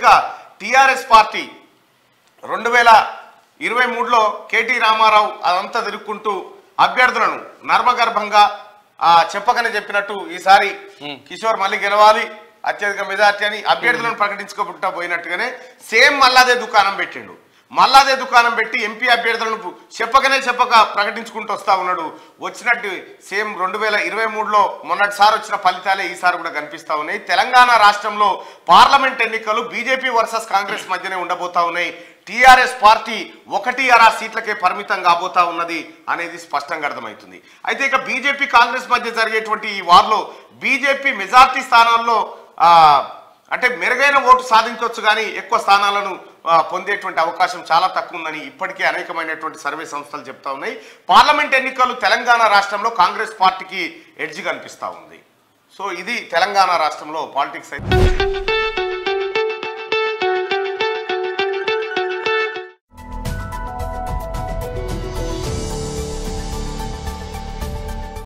ఇక TRS party 2023లో KT Ramarao అదంతా తిరుక్కుంటూ అభ్యర్థులను నర్మగర్భంగా చెప్పకనే చెప్పినట్టు ఈసారి కిషోర్ మళ్ళీ గెలవాలి అత్యధిక మెజార్టీ అని అభ్యర్థులను ప్రకటించుకోబుట్టా పోయినట్టుగానే సేమ్ మళ్ళాదే దుకాణం పెట్టిండు. మళ్ళాదే దుకాణం పెట్టి ఎంపీ అభ్యర్థులను చెప్పక ప్రకటించుకుంటూ వస్తా ఉన్నాడు. వచ్చినట్టు సేమ్ 2023లో మొన్నటిసారి వచ్చిన ఫలితాలే ఈసారి కూడా కనిపిస్తా ఉన్నాయి. తెలంగాణ రాష్ట్రంలో పార్లమెంట్ ఎన్నికలు బీజేపీ వర్సెస్ కాంగ్రెస్ మధ్యనే ఉండబోతా ఉన్నాయి. టీఆర్ఎస్ పార్టీ 1-6 సీట్లకే పరిమితం కాబోతా ఉన్నది అనేది స్పష్టంగా అర్థమవుతుంది. అయితే ఇక బీజేపీ కాంగ్రెస్ మధ్య జరిగేటువంటి ఈ వార్లో బీజేపీ మెజార్టీ స్థానాల్లో అంటే మెరుగైన ఓటు సాధించవచ్చు కానీ ఎక్కువ స్థానాలను పొందేటువంటి అవకాశం చాలా తక్కువ ఉందని ఇప్పటికే అనేకమైనటువంటి సర్వే సంస్థలు చెప్తా ఉన్నాయి. పార్లమెంట్ ఎన్నికలు తెలంగాణ రాష్ట్రంలో కాంగ్రెస్ పార్టీకి ఎడ్జ్ కనిపిస్తూ ఉంది. సో ఇది తెలంగాణ రాష్ట్రంలో పాలిటిక్స్ అయితే.